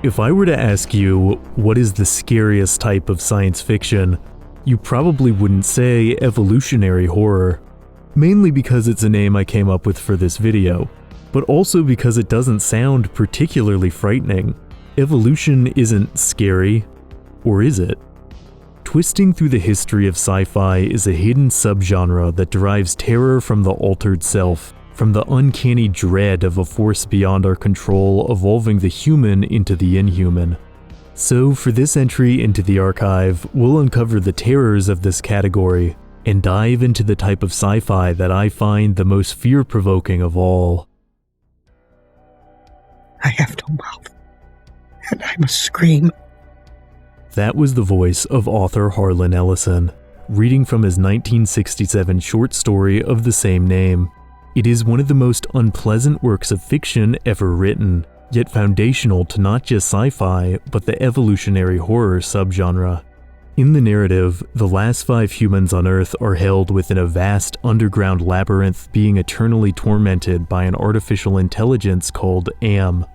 If I were to ask you, what is the scariest type of science fiction, you probably wouldn't say evolutionary horror, mainly because it's a name I came up with for this video, but also because it doesn't sound particularly frightening. Evolution isn't scary, or is it? Twisting through the history of sci-fi is a hidden subgenre that derives terror from the altered self, from the uncanny dread of a force beyond our control evolving the human into the inhuman. So for this entry into the archive, we'll uncover the terrors of this category and dive into the type of sci-fi that I find the most fear-provoking of all. I have no mouth, and I must scream. That was the voice of author Harlan Ellison, reading from his 1967 short story of the same name. It is one of the most unpleasant works of fiction ever written, yet foundational to not just sci-fi, but the evolutionary horror subgenre. In the narrative, the last 5 humans on Earth are held within a vast underground labyrinth being eternally tormented by an artificial intelligence called AM.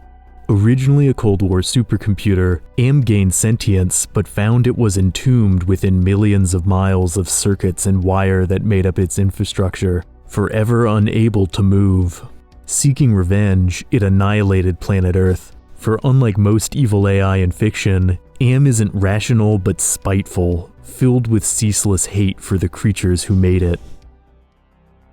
Originally a Cold War supercomputer, AM gained sentience but found it was entombed within millions of miles of circuits and wire that made up its infrastructure, forever unable to move. Seeking revenge, it annihilated planet Earth, for unlike most evil AI in fiction, AM isn't rational but spiteful, filled with ceaseless hate for the creatures who made it.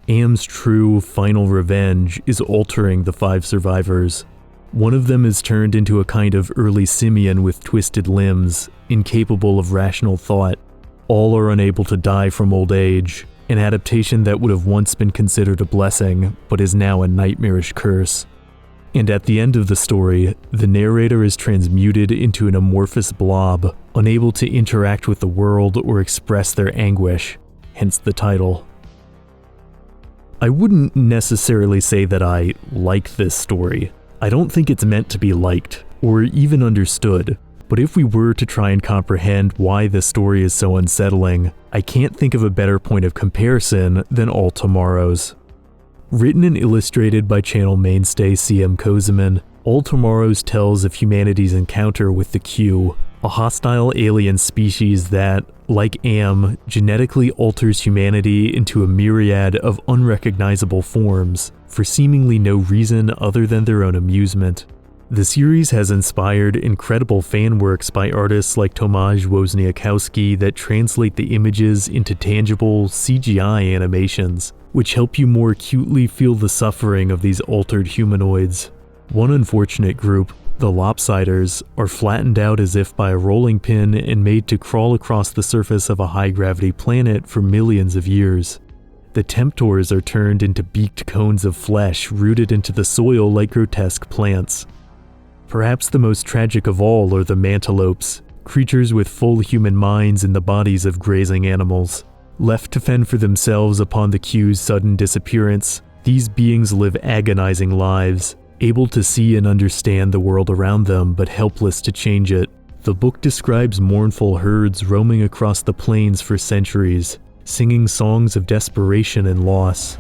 AM's true, final revenge is altering the 5 survivors. One of them is turned into a kind of early simian with twisted limbs, incapable of rational thought. All are unable to die from old age, an adaptation that would have once been considered a blessing, but is now a nightmarish curse. And at the end of the story, the narrator is transmuted into an amorphous blob, unable to interact with the world or express their anguish, hence the title. I wouldn't necessarily say that I like this story. I don't think it's meant to be liked, or even understood, but if we were to try and comprehend why this story is so unsettling, I can't think of a better point of comparison than All Tomorrows. Written and illustrated by channel mainstay C.M. Kozeman, All Tomorrows tells of humanity's encounter with the Q, a hostile alien species that, like AM, genetically alters humanity into a myriad of unrecognizable forms, for seemingly no reason other than their own amusement. The series has inspired incredible fan works by artists like Tomasz Wozniakowski that translate the images into tangible CGI animations, which help you more acutely feel the suffering of these altered humanoids. One unfortunate group, the Lopsiders, are flattened out as if by a rolling pin and made to crawl across the surface of a high-gravity planet for millions of years. The Temptors are turned into beaked cones of flesh rooted into the soil like grotesque plants. Perhaps the most tragic of all are the Mantelopes, creatures with full human minds in the bodies of grazing animals. Left to fend for themselves upon the Q's sudden disappearance, these beings live agonizing lives, able to see and understand the world around them but helpless to change it. The book describes mournful herds roaming across the plains for centuries, singing songs of desperation and loss.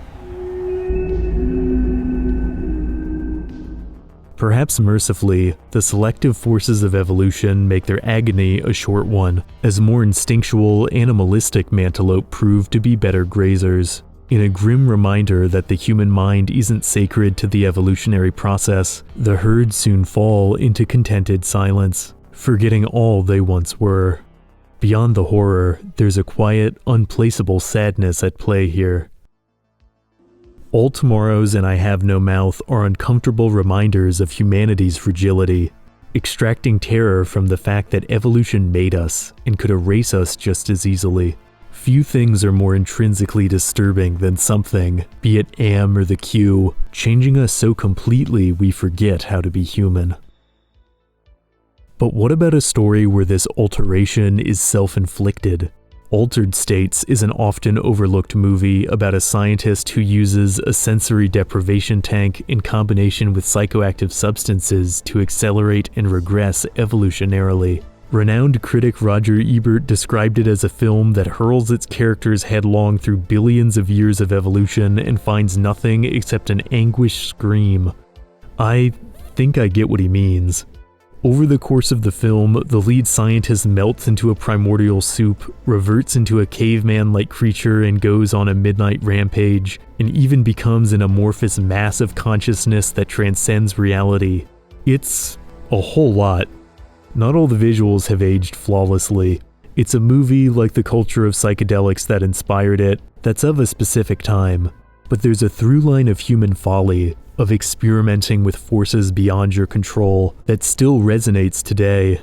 Perhaps mercifully, the selective forces of evolution make their agony a short one, as more instinctual, animalistic Mantelope prove to be better grazers. In a grim reminder that the human mind isn't sacred to the evolutionary process, the herds soon fall into contented silence, forgetting all they once were. Beyond the horror, there's a quiet, unplaceable sadness at play here. All Tomorrows and I Have No Mouth are uncomfortable reminders of humanity's fragility, extracting terror from the fact that evolution made us and could erase us just as easily. Few things are more intrinsically disturbing than something, be it AM or the Q, changing us so completely we forget how to be human. But what about a story where this alteration is self-inflicted? Altered States is an often overlooked movie about a scientist who uses a sensory deprivation tank in combination with psychoactive substances to accelerate and regress evolutionarily. Renowned critic Roger Ebert described it as a film that hurls its characters headlong through billions of years of evolution and finds nothing except an anguished scream. I think I get what he means. Over the course of the film, the lead scientist melts into a primordial soup, reverts into a caveman-like creature and goes on a midnight rampage, and even becomes an amorphous mass of consciousness that transcends reality. It's a whole lot. Not all the visuals have aged flawlessly. It's a movie like the culture of psychedelics that inspired it, that's of a specific time. But there's a through line of human folly, of experimenting with forces beyond your control, that still resonates today.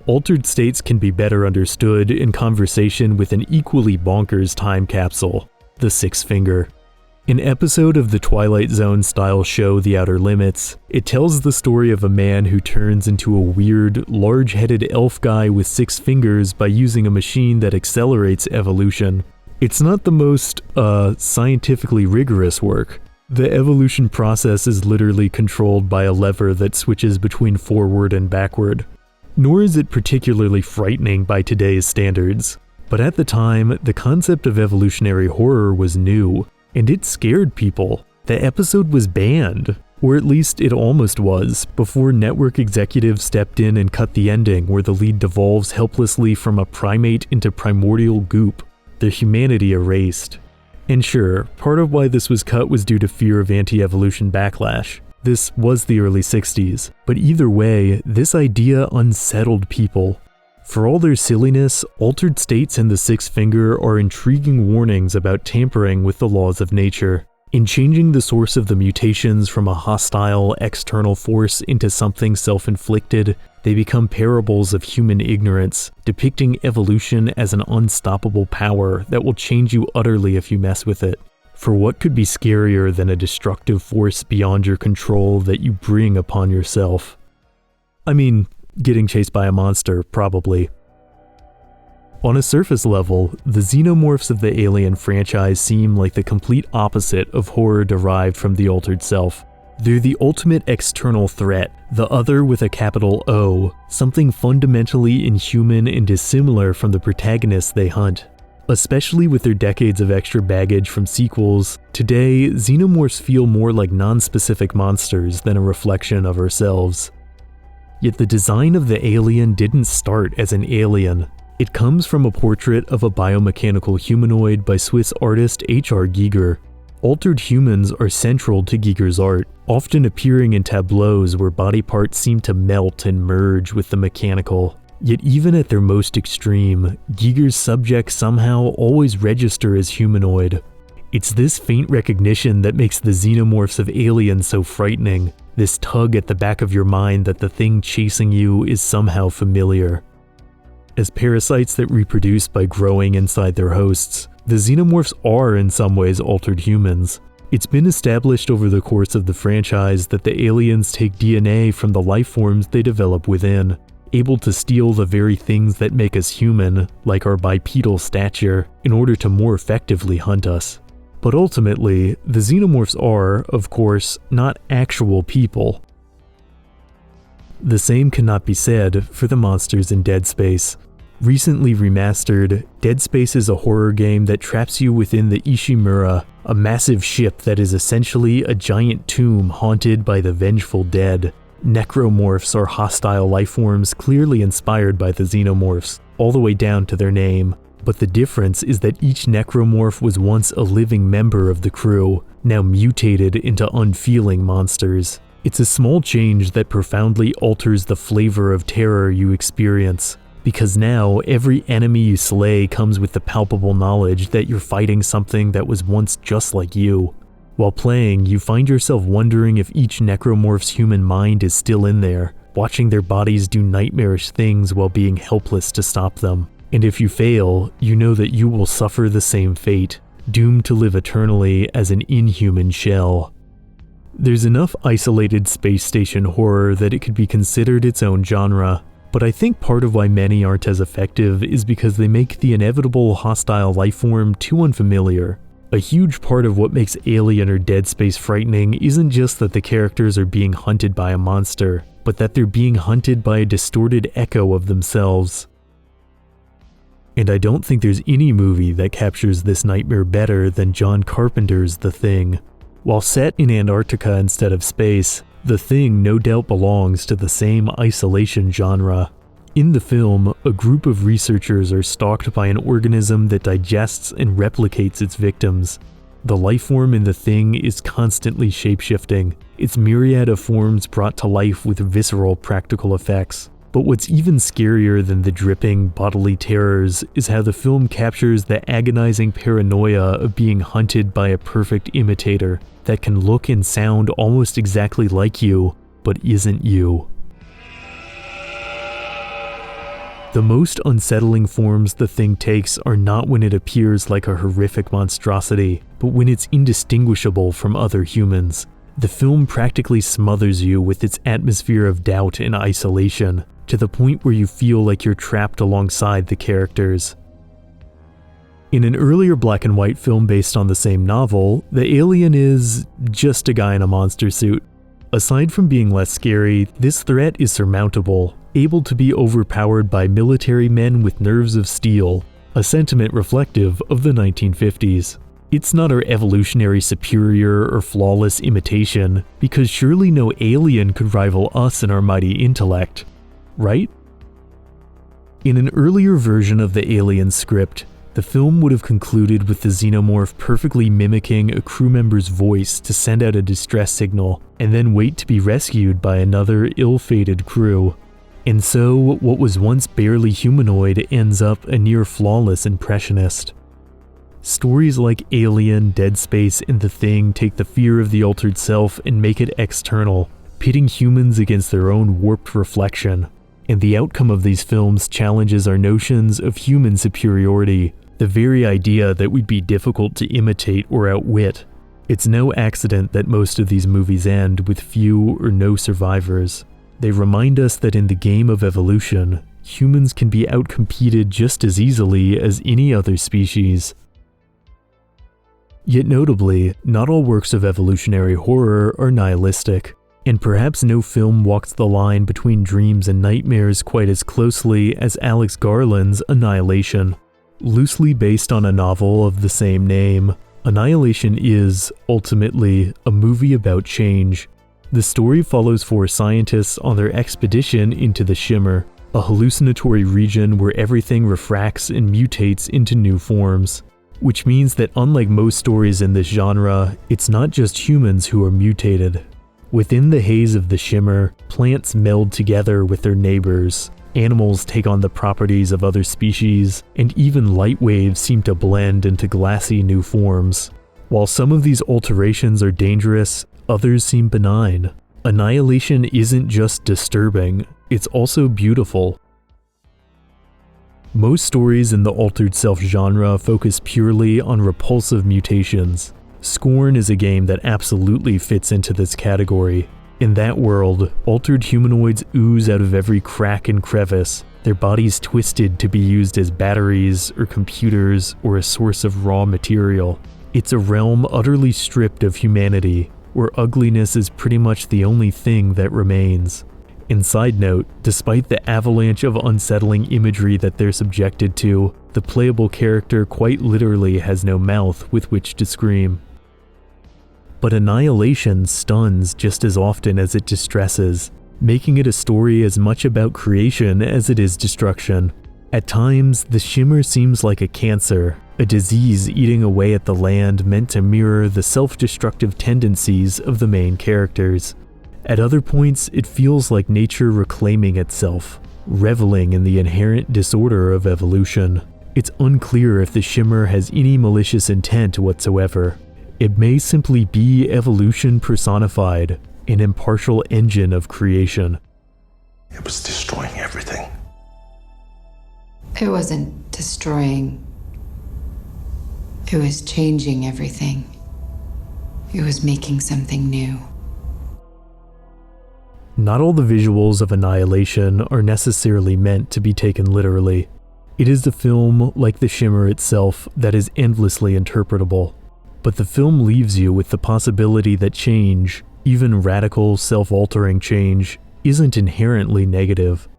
Altered states can be better understood in conversation with an equally bonkers time capsule, The Sixth Finger. An episode of the Twilight Zone-style show The Outer Limits, it tells the story of a man who turns into a weird, large-headed elf guy with 6 fingers by using a machine that accelerates evolution. It's not the most, scientifically rigorous work. The evolution process is literally controlled by a lever that switches between forward and backward. Nor is it particularly frightening by today's standards. But at the time, the concept of evolutionary horror was new, and it scared people. The episode was banned, or at least it almost was, before network executives stepped in and cut the ending where the lead devolves helplessly from a primate into primordial goop. Their humanity erased. And sure, part of why this was cut was due to fear of anti-evolution backlash. This was the early 60s, but either way, this idea unsettled people. For all their silliness, altered states and the Sixth Finger are intriguing warnings about tampering with the laws of nature. In changing the source of the mutations from a hostile, external force into something self-inflicted, they become parables of human ignorance, depicting evolution as an unstoppable power that will change you utterly if you mess with it. For what could be scarier than a destructive force beyond your control that you bring upon yourself? I mean, getting chased by a monster, probably. On a surface level, the Xenomorphs of the Alien franchise seem like the complete opposite of horror derived from the altered self. They're the ultimate external threat, the other with a capital O, something fundamentally inhuman and dissimilar from the protagonists they hunt. Especially with their decades of extra baggage from sequels, today, Xenomorphs feel more like non-specific monsters than a reflection of ourselves. Yet the design of the alien didn't start as an alien. It comes from a portrait of a biomechanical humanoid by Swiss artist H.R. Giger. Altered humans are central to Giger's art, often appearing in tableaus where body parts seem to melt and merge with the mechanical. Yet even at their most extreme, Giger's subjects somehow always register as humanoid. It's this faint recognition that makes the Xenomorphs of Alien so frightening, this tug at the back of your mind that the thing chasing you is somehow familiar. As parasites that reproduce by growing inside their hosts, the Xenomorphs are in some ways altered humans. It's been established over the course of the franchise that the aliens take DNA from the life forms they develop within, able to steal the very things that make us human, like our bipedal stature, in order to more effectively hunt us. But ultimately, the Xenomorphs are, of course, not actual people. The same cannot be said for the monsters in Dead Space. Recently remastered, Dead Space is a horror game that traps you within the Ishimura, a massive ship that is essentially a giant tomb haunted by the vengeful dead. Necromorphs are hostile lifeforms clearly inspired by the Xenomorphs, all the way down to their name. But the difference is that each necromorph was once a living member of the crew, now mutated into unfeeling monsters. It's a small change that profoundly alters the flavor of terror you experience, because now every enemy you slay comes with the palpable knowledge that you're fighting something that was once just like you. While playing, you find yourself wondering if each necromorph's human mind is still in there, watching their bodies do nightmarish things while being helpless to stop them. And if you fail, you know that you will suffer the same fate, doomed to live eternally as an inhuman shell. There's enough isolated space station horror that it could be considered its own genre, but I think part of why many aren't as effective is because they make the inevitable hostile lifeform too unfamiliar. A huge part of what makes Alien or Dead Space frightening isn't just that the characters are being hunted by a monster, but that they're being hunted by a distorted echo of themselves. And I don't think there's any movie that captures this nightmare better than John Carpenter's The Thing. While set in Antarctica instead of space, The Thing no doubt belongs to the same isolation genre. In the film, a group of researchers are stalked by an organism that digests and replicates its victims. The life form in The Thing is constantly shapeshifting, its myriad of forms brought to life with visceral practical effects. But what's even scarier than the dripping bodily terrors is how the film captures the agonizing paranoia of being hunted by a perfect imitator that can look and sound almost exactly like you, but isn't you. The most unsettling forms The Thing takes are not when it appears like a horrific monstrosity, but when it's indistinguishable from other humans. The film practically smothers you with its atmosphere of doubt and isolation, to the point where you feel like you're trapped alongside the characters. In an earlier black and white film based on the same novel, the alien is just a guy in a monster suit. Aside from being less scary, this threat is surmountable, able to be overpowered by military men with nerves of steel, a sentiment reflective of the 1950s. It's not our evolutionary superior or flawless imitation, because surely no alien could rival us in our mighty intellect, right? In an earlier version of the Alien script, the film would have concluded with the xenomorph perfectly mimicking a crew member's voice to send out a distress signal, and then wait to be rescued by another ill-fated crew. And so, what was once barely humanoid ends up a near-flawless impressionist. Stories like Alien, Dead Space, and The Thing take the fear of the altered self and make it external, pitting humans against their own warped reflection. And the outcome of these films challenges our notions of human superiority, the very idea that we'd be difficult to imitate or outwit. It's no accident that most of these movies end with few or no survivors. They remind us that in the game of evolution, humans can be outcompeted just as easily as any other species. Yet notably, not all works of evolutionary horror are nihilistic, and perhaps no film walks the line between dreams and nightmares quite as closely as Alex Garland's Annihilation. Loosely based on a novel of the same name, Annihilation is, ultimately, a movie about change. The story follows four scientists on their expedition into the Shimmer, a hallucinatory region where everything refracts and mutates into new forms. Which means that unlike most stories in this genre, it's not just humans who are mutated. Within the haze of the Shimmer, plants meld together with their neighbors, animals take on the properties of other species, and even light waves seem to blend into glassy new forms. While some of these alterations are dangerous, others seem benign. Annihilation isn't just disturbing, it's also beautiful. Most stories in the altered self genre focus purely on repulsive mutations. Scorn is a game that absolutely fits into this category. In that world, altered humanoids ooze out of every crack and crevice, their bodies twisted to be used as batteries or computers or a source of raw material. It's a realm utterly stripped of humanity, where ugliness is pretty much the only thing that remains. And side note, despite the avalanche of unsettling imagery that they're subjected to, the playable character quite literally has no mouth with which to scream. But Annihilation stuns just as often as it distresses, making it a story as much about creation as it is destruction. At times, the Shimmer seems like a cancer, a disease eating away at the land meant to mirror the self-destructive tendencies of the main characters. At other points, it feels like nature reclaiming itself, reveling in the inherent disorder of evolution. It's unclear if the Shimmer has any malicious intent whatsoever. It may simply be evolution personified, an impartial engine of creation. It was destroying everything. It wasn't destroying. It was changing everything. It was making something new. Not all the visuals of Annihilation are necessarily meant to be taken literally. It is a film, like The Shimmer itself, that is endlessly interpretable. But the film leaves you with the possibility that change, even radical, self-altering change, isn't inherently negative.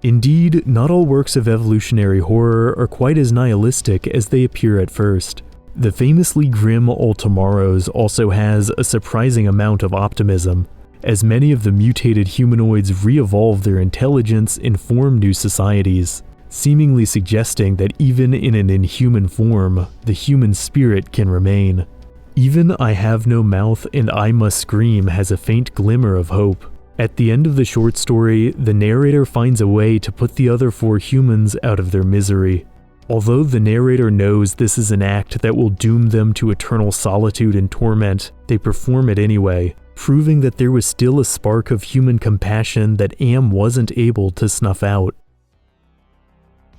Indeed, not all works of evolutionary horror are quite as nihilistic as they appear at first. The famously grim All Tomorrows also has a surprising amount of optimism, as many of the mutated humanoids re-evolve their intelligence and form new societies, seemingly suggesting that even in an inhuman form, the human spirit can remain. Even I Have No Mouth and I Must Scream has a faint glimmer of hope. At the end of the short story, the narrator finds a way to put the other 4 humans out of their misery. Although the narrator knows this is an act that will doom them to eternal solitude and torment, they perform it anyway, proving that there was still a spark of human compassion that Am wasn't able to snuff out.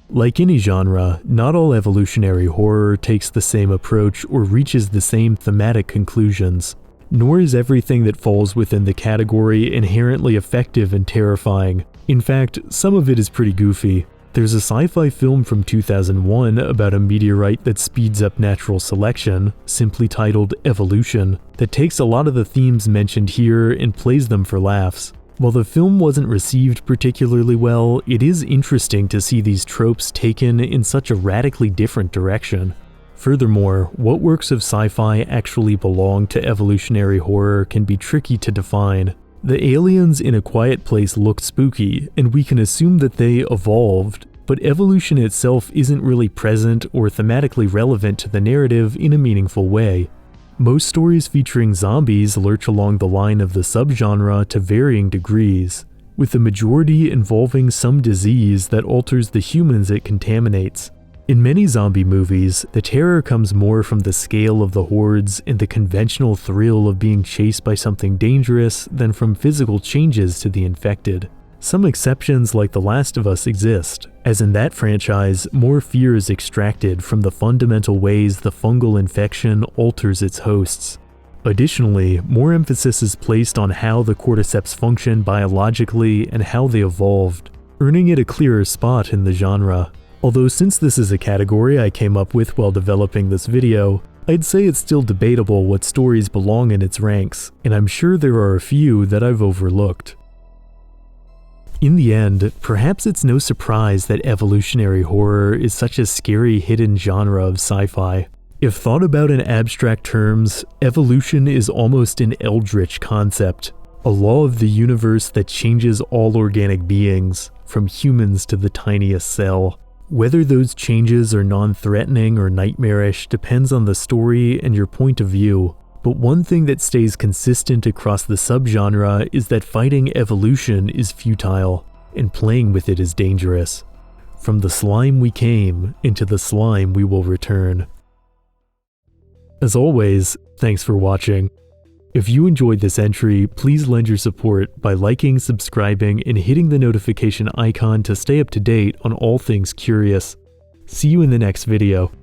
Like any genre, not all evolutionary horror takes the same approach or reaches the same thematic conclusions. Nor is everything that falls within the category inherently effective and terrifying. In fact, some of it is pretty goofy. There's a sci-fi film from 2001 about a meteorite that speeds up natural selection, simply titled Evolution, that takes a lot of the themes mentioned here and plays them for laughs. While the film wasn't received particularly well, it is interesting to see these tropes taken in such a radically different direction. Furthermore, what works of sci-fi actually belong to evolutionary horror can be tricky to define. The aliens in A Quiet Place looked spooky, and we can assume that they evolved, but evolution itself isn't really present or thematically relevant to the narrative in a meaningful way. Most stories featuring zombies lurch along the line of the subgenre to varying degrees, with the majority involving some disease that alters the humans it contaminates. In many zombie movies, the terror comes more from the scale of the hordes and the conventional thrill of being chased by something dangerous than from physical changes to the infected. Some exceptions like The Last of Us exist, as in that franchise, more fear is extracted from the fundamental ways the fungal infection alters its hosts. Additionally, more emphasis is placed on how the cordyceps function biologically and how they evolved, earning it a clearer spot in the genre. Although since this is a category I came up with while developing this video, I'd say it's still debatable what stories belong in its ranks, and I'm sure there are a few that I've overlooked. In the end, perhaps it's no surprise that evolutionary horror is such a scary hidden genre of sci-fi. If thought about in abstract terms, evolution is almost an eldritch concept, a law of the universe that changes all organic beings, from humans to the tiniest cell. Whether those changes are non-threatening or nightmarish depends on the story and your point of view, but one thing that stays consistent across the subgenre is that fighting evolution is futile, and playing with it is dangerous. From the slime we came, into the slime we will return. As always, thanks for watching. If you enjoyed this entry, please lend your support by liking, subscribing, and hitting the notification icon to stay up to date on all things curious. See you in the next video.